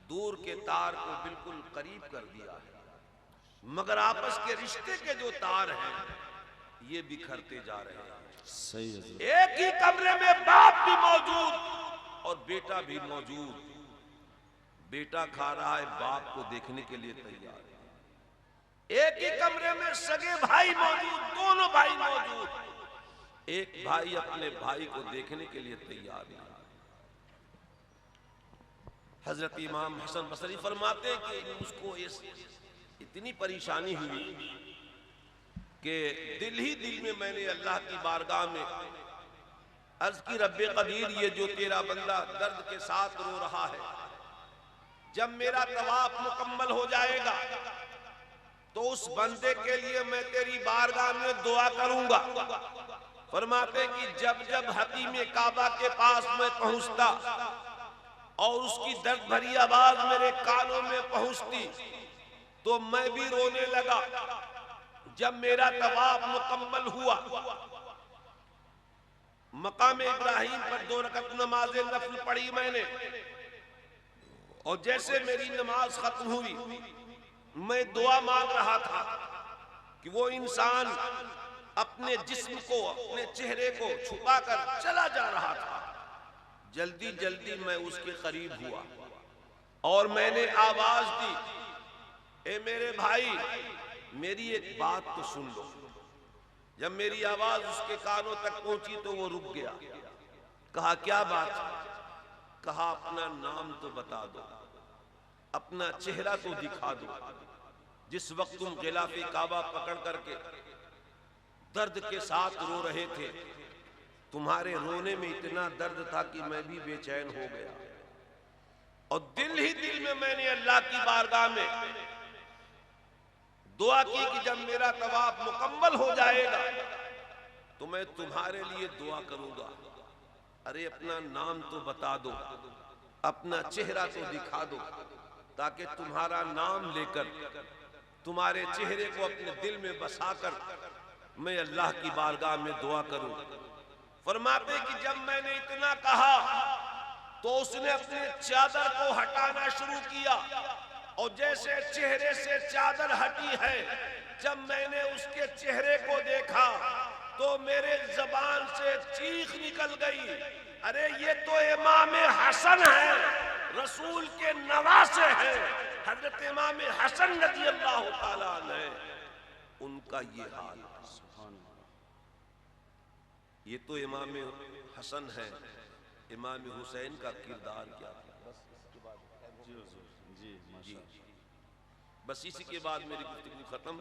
دور کے تار کو بالکل قریب کر دیا ہے، مگر آپس کے رشتے کے جو تار ہیں یہ بکھرتے جا رہے ہیں۔ صحیح ہے۔ ایک ہی کمرے میں باپ بھی موجود اور بیٹا بھی موجود، بیٹا کھا رہا ہے باپ کو دیکھنے کے لیے تیار ہے۔ ایک ہی کمرے میں سگے بھائی موجود، دونوں بھائی موجود، ایک بھائی اپنے بھائی کو دیکھنے کے لیے تیار ہے۔ حضرت امام حسن بصری فرماتے ہیں کہ اس کو اتنی پریشانی ہوئی کہ دل ہی دل میں میں نے اللہ کی بارگاہ میں عرض کی رب قدیر یہ جو تیرا بندہ درد کے ساتھ رو رہا ہے، جب میرا طواف مکمل ہو جائے گا تو اس بندے کے لیے میں تیری بارگاہ میں دعا کروں گا۔ فرماتے کہ جب جب حتیم کعبہ کے پاس میں پہنچتا اور اس کی درد بھری آواز میرے کانوں میں پہنچتی تو میں بھی رونے لگا۔ جب میرا طواف مکمل ہوا، مقام ابراہیم پر 2 رکعت نماز نفل پڑھی میں نے، اور جیسے میری نماز ختم ہوئی میں دعا مانگ رہا تھا کہ وہ انسان اپنے جسم کو، اپنے چہرے کو چھپا کر چلا جا رہا تھا۔ جلدی جلدی میں اس کے قریب ہوا اور میں نے آواز دی، اے میرے بھائی میری ایک بات تو سن لو۔ جب میری آواز اس کے کانوں تک پہنچی تو وہ رک گیا۔ کہا کیا بات؟ کہا اپنا نام تو بتا دو، اپنا چہرہ تو دکھا دو۔ جس وقت تم غلاف کعبہ پکڑ کر کے درد کے ساتھ رو رہے تھے، تمہارے رونے میں اتنا درد تھا کہ میں بھی بے چین ہو گیا، اور دل ہی دل میں نے اللہ کی بارگاہ میں دعا کی کہ جب میرا طواف مکمل ہو جائے گا تو میں تمہارے لیے دعا کروں گا۔ ارے اپنا نام تو بتا دو، اپنا چہرہ تو دکھا دو، تاکہ تمہارا نام لے کر تمہارے چہرے کو اپنے دل میں بسا کر میں اللہ کی بارگاہ میں دعا کروں۔ فرماتے کہ جب میں نے اتنا کہا تو اس نے اپنے چادر کو ہٹانا شروع کیا، اور جیسے چہرے سے چادر ہٹی ہے، جب میں نے اس کے چہرے کو دیکھا تو میرے زبان سے چیخ نکل گئی، ارے یہ تو امام حسن ہے، رسول کے نواسے ہیں، حضرت امام حسن رضی اللہ تعالیٰ عنہ، ان کا یہ حال۔ یہ تو امام حسن ہے، امام حسین کا کردار کیا تھا؟ جی بس اسی کے بعد میری گفتگو ختم۔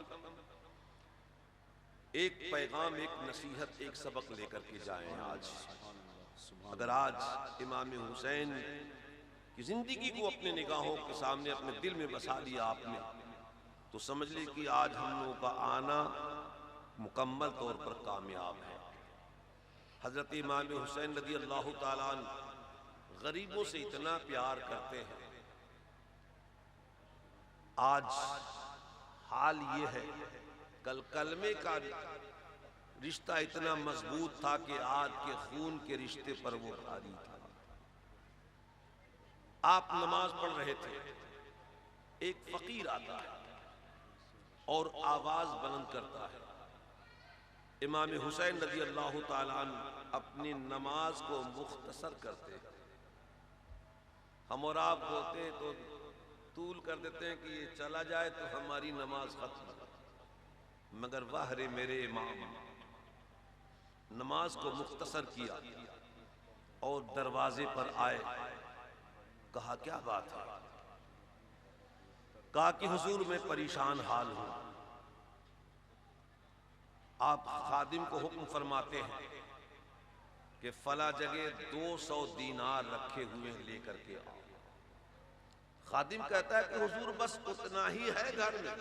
ایک پیغام، ایک نصیحت، ایک سبق لے کر کے جائیں آج۔ اگر آج امام حسین کی زندگی کو اپنے نگاہوں کے سامنے اپنے دل میں بسا لیا آپ نے، تو سمجھ لیں کہ آج ہم لوگوں کا آنا مکمل طور پر کامیاب ہے۔ حضرت امام حسین رضی اللہ تعالیٰ عنہ غریبوں سے اتنا پیار کرتے ہیں۔ آج حال یہ ہے، کل کلمے کا رشتہ اتنا مضبوط تھا کہ آج کے خون کے رشتے پر وہ بھاری تھا۔ آپ نماز پڑھ رہے تھے، ایک فقیر آتا ہے اور آواز بلند کرتا ہے۔ امام حسین رضی اللہ تعالیٰ عنہ اپنی نماز کو مختصر کرتے ہیں۔ ہم اور آپ ہوتے ہیں تو طول کر دیتے ہیں کہ یہ چلا جائے تو ہماری نماز ختم، مگر واہ رے میرے امام، نماز کو مختصر کیا اور دروازے پر آئے۔ کہا کیا بات ہے؟ کہا کہ حضور میں پریشان حال ہوں۔ آپ خادم کو حکم فرماتے ہیں کہ فلاں جگہ 200 دینار رکھے ہوئے لے کر کے آؤ۔ خادم کہتا ہے کہ حضور بس اتنا ہی ہے گھر میں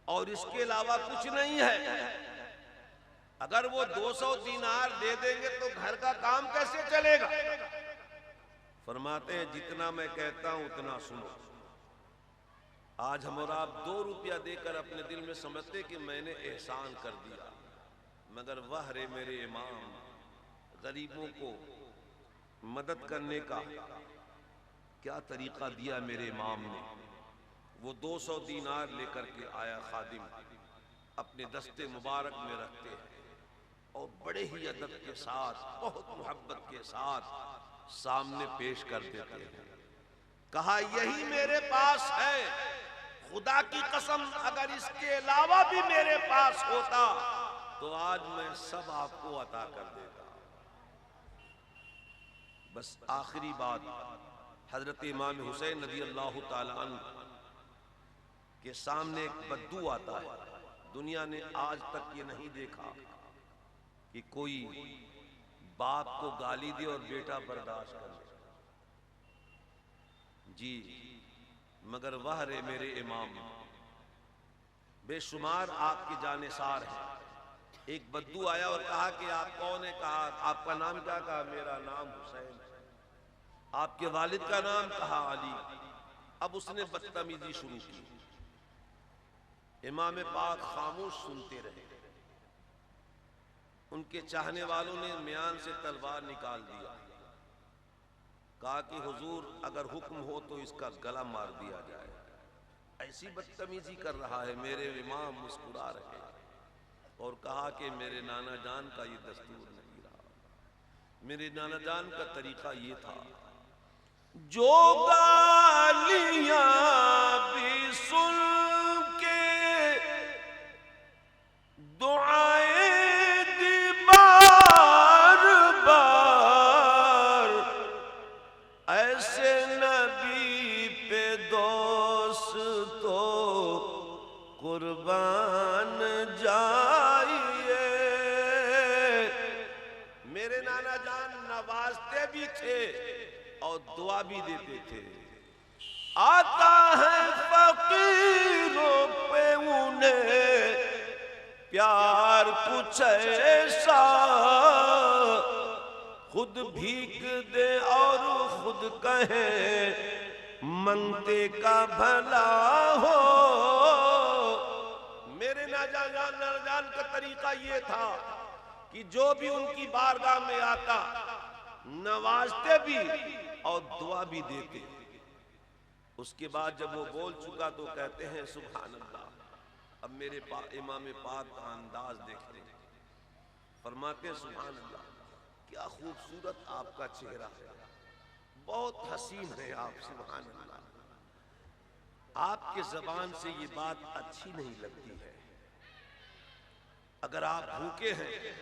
اور اس کے علاوہ کچھ نہیں ہے۔ اگر وہ 200 دینار دے دیں گے تو گھر کا کام کیسے چلے گا؟ فرماتے ہیں جتنا میں کہتا ہوں اتنا سنو۔ آج ہم اور آپ 2 روپیہ دے کر اپنے دل میں سمجھتے کہ میں نے احسان کر دیا، مگر واہ رے میرے امام، غریبوں کو مدد کرنے کا کیا طریقہ دیا میرے امام نے۔ وہ 200 دینار لے کر کے آیا، خادم اپنے دستے مبارک میں رکھتے ہیں اور بڑے ہی ادب کے ساتھ، بہت محبت کے ساتھ سامنے پیش کر دیتے ہیں۔ کہا یہی میرے پاس ہے، خدا کی قسم اگر اس کے علاوہ بھی میرے پاس ہوتا تو آج میں سب آپ کو عطا کر دیتا۔ بس آخری بات، حضرت امام حسین رضی اللہ تعالیٰ عنہ کے سامنے ایک بدو آتا ہے۔ دنیا نے آج تک یہ نہیں دیکھا کہ کوئی باپ کو گالی دے اور بیٹا برداشت کر لے، جی، مگر واہ رے میرے امام، بے شمار آپ کی جانثار ہیں۔ ایک بدو آیا اور کہا کہ آپ کون ہے؟ کہا آپ کا نام کیا؟ کہا میرا نام حسین۔ آپ کے والد کا نام؟ کہا علی۔ اب اس نے بدتمیزی شروع کی، امام پاک خاموش سنتے رہے. ان کے چاہنے والوں نے میان سے تلوار نکال دیا. کہا کہ حضور اگر حکم ہو تو اس کا گلا مار دیا جائے. ایسی بدتمیزی کر رہا ہے. میرے امام مسکرا رہے اور کہا کہ میرے نانا جان کا یہ دستور نہیں رہا. میرے نانا جان کا طریقہ یہ تھا، جو گالیاں بھی سن کے دعائیں دی بار بار، ایسے نبی پہ دوست تو قربان جائیے. میرے نانا جان نوازتے بھی تھے اور دعا بھی دیتے تھے. آتا ہے فقیروں پہ انہیں پیار کچھ ایسا، خود بھیک دے اور خود کہے منگتے کا بھلا ہو. میرے نانا جان کا طریقہ یہ تھا کہ جو بھی ان کی بارگاہ میں آتا نوازتے بھی اور دعا بھی دیتے. اس کے بعد جب وہ بول چکا تو کہتے ہیں سبحان اللہ. اب میرے امام پاک کا انداز دیکھتے ہیں. فرماتے ہیں سبحان اللہ، کیا خوبصورت آپ کا چہرہ ہے، بہت حسین ہے آپ. سبحان اللہ، آپ کے زبان سے یہ بات اچھی نہیں لگتی ہے. اگر آپ بھوکے ہیں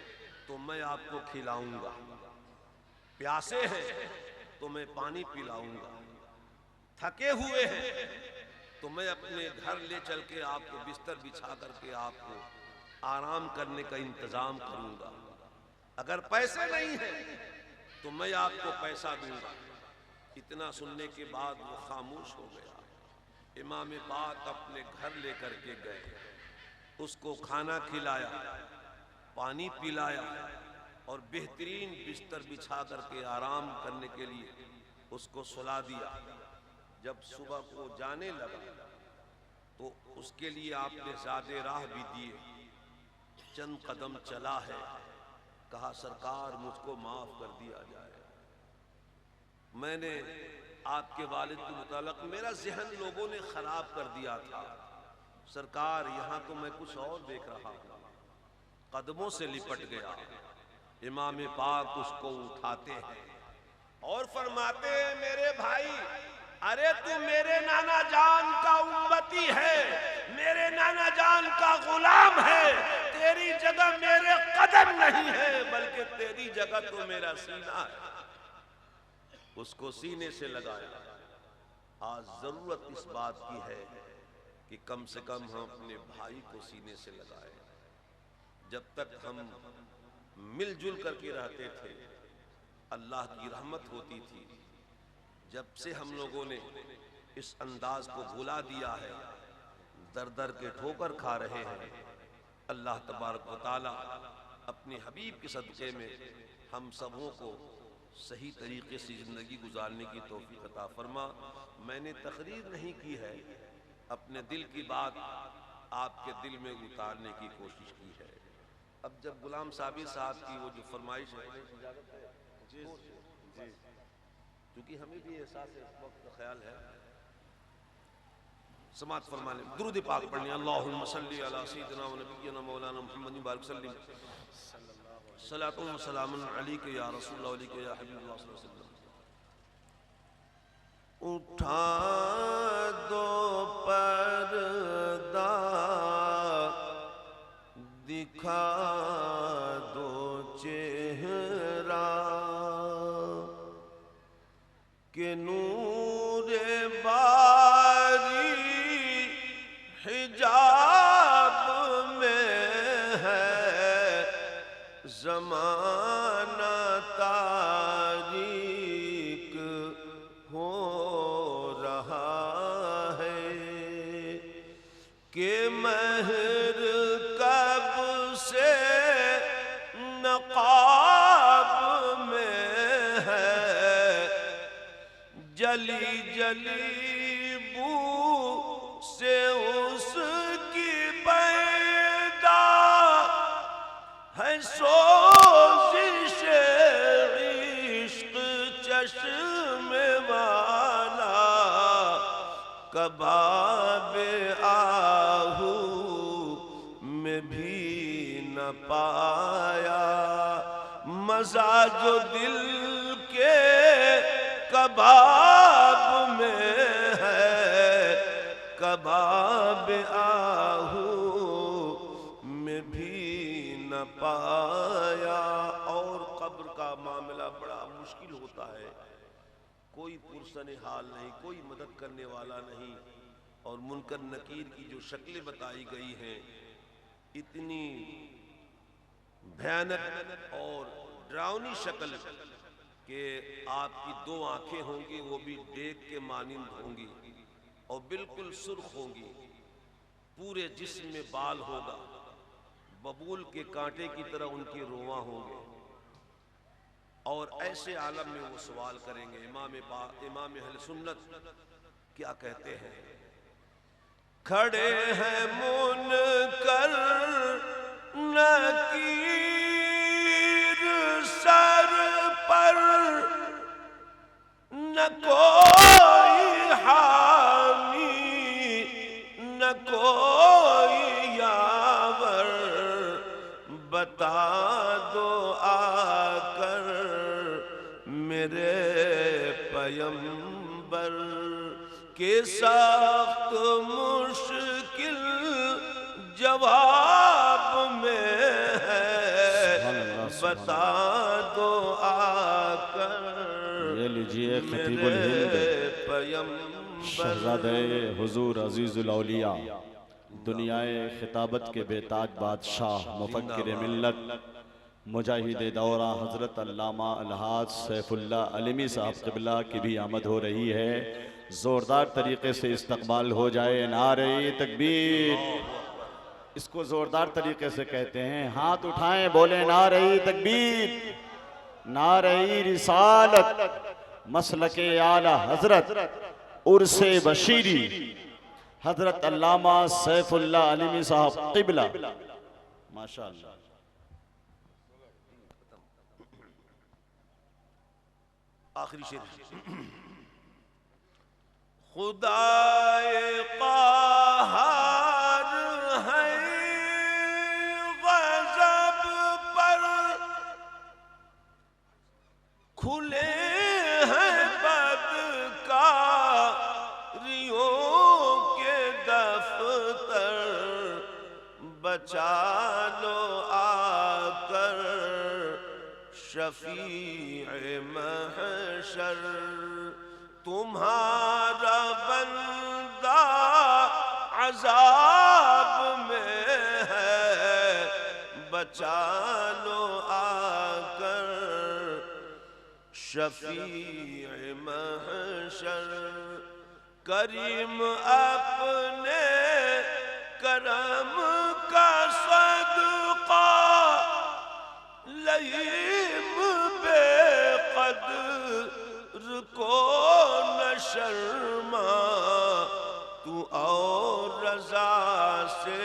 تو میں آپ کو کھلاؤں گا، پیاسے ہیں تو میں پانی پلاؤں گا، تھکے ہوئے ہیں تو میں اپنے گھر لے چل کے آپ کو بستر بچھا کر کے آپ کو آرام کرنے کا انتظام کروں گا. اگر پیسے نہیں ہیں تو میں آپ کو پیسہ دوں گا. اتنا سننے کے بعد وہ خاموش ہو گیا. امام پاک اپنے گھر لے کر کے گئے، اس کو کھانا کھلایا، پانی پلایا اور بہترین بستر بچھا کر کے آرام کرنے کے لیے اس کو سلا دیا. جب صبح کو جانے لگا تو اس کے لیے آپ نے زیادہ راہ بھی دیے. چند قدم چلا ہے، کہا سرکار مجھ کو معاف کر دیا جائے. میں نے آپ کے والد کے متعلق میرا ذہن لوگوں نے خراب کر دیا تھا. سرکار یہاں تو میں کچھ اور دیکھ رہا ہوں. قدموں سے لپٹ گیا. امام پاک اس کو اٹھاتے ہیں اور فرماتے ہیں میرے بھائی، ارے تو میرے نانا جان کا امتی ہے، میرے نانا جان کا غلام ہے. تیری جگہ میرے قدم نہیں ہے بلکہ تیری جگہ تو میرا سینہ ہے. اس کو سینے سے لگایا. آج ضرورت اس بات کی ہے کہ کم سے کم ہم اپنے بھائی کو سینے سے لگائیں. جب تک ہم مل جل کر کے رہتے تھے اللہ کی رحمت ہوتی تھی. جب سے ہم لوگوں نے اس انداز کو بھلا دیا ہے، در در کے ٹھوکر کھا رہے ہیں. اللہ تبارک و تعالی اپنے حبیب کے صدقے میں ہم سبوں کو صحیح طریقے سے زندگی گزارنے کی توفیق عطا فرما. میں نے تقریر نہیں کی ہے، اپنے دل کی بات آپ کے دل میں اتارنے کی کوشش کی ہے. اب جب غلام صابر صاحب کی وہ جو فرمائش ہے کیونکہ ہمیں بھی احساس ہے، اس وقت کا خیال ہے، سماعت فرمانے درود پاک پڑھنے. اللہم صلی علی سیدنا و نبینا مولانا محمد بارک وسلم. صلاۃ و سلام علیک یا رسول اللہ علیک یا حبیب اللہ صلی اللہ علیہ وسلم. اٹھا دو پردہ دکھا دو چہرہ کہ نور باری حجاب میں ہے، زمانہ تاریک ہو رہا ہے کہ مہر کب سے نقاب میں ہے، جلی جلی بو سے اس کی سوزش عشق چشم والا کباب آہو میں بھی نہ پایا مزہ جو دل کے کباب میں ہے کباب آہو میں بھی نہ پایا۔ اور قبر کا معاملہ بڑا مشکل ہوتا ہے، کوئی پرسن حال نہیں، کوئی مدد کرنے والا نہیں، اور منکر نکیر کی جو شکلیں بتائی گئی ہیں اتنی بھیانک اور ڈراؤنی شکل کہ آپ کی دو آنکھیں ہوں گی وہ بھی دیگ کے مانند ہوں گی اور بالکل سرخ ہوں گی، پورے جسم میں بال ہوگا، ببول کے کانٹے کی طرح ان کے رواں ہوں گے، اور ایسے عالم میں وہ سوال کریں گے۔ امام اہل سنت کیا کہتے ہیں؟ کھڑے ہیں منکر نکیر سر پر، نہ کوئی حامی نہ کوئی یاور، بتا دو آ کر میرے پیمبر کے سخت مشکل جواب میں ہے، بتا دو آ کر یہ لیجئے خطیب الہند شہزادہ حضور عزیز الاولیاء دنیائے خطابت کے بے تاج بادشاہ مفکر ملت مجاہد دورہ حضرت علامہ الحاج سیف اللہ علمی صاحب قبلہ کی بھی آمد ہو رہی ہے۔ زوردار طریقے سے استقبال ہو جائے، نعرہ تکبیر، اس کو زوردار طریقے سے کہتے ہیں، ہاتھ اٹھائیں بولیں نعرہ تکبیر، نعرہ رسالت، مسلک اعلیٰ حضرت عرس بشیری حضرت علامہ سیف اللہ علمی صاحب قبلہ، ماشاءاللہ۔ آخری شعر، خدائے قہار ہے غضب پر، کھلے ہیں بدکاریوں کے دفتر، بچا لو آ کر شفیع محشر، تمہارا بندہ عذاب میں ہے، بچا لو آ کر شفیع محشر، کریم اپنے کرم کا صدقہ لئیم بے قدر کو نہ شرما، تو اور رضا سے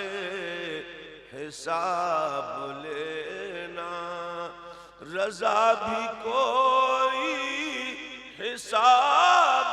حساب لینا، رضا بھی کوئی حساب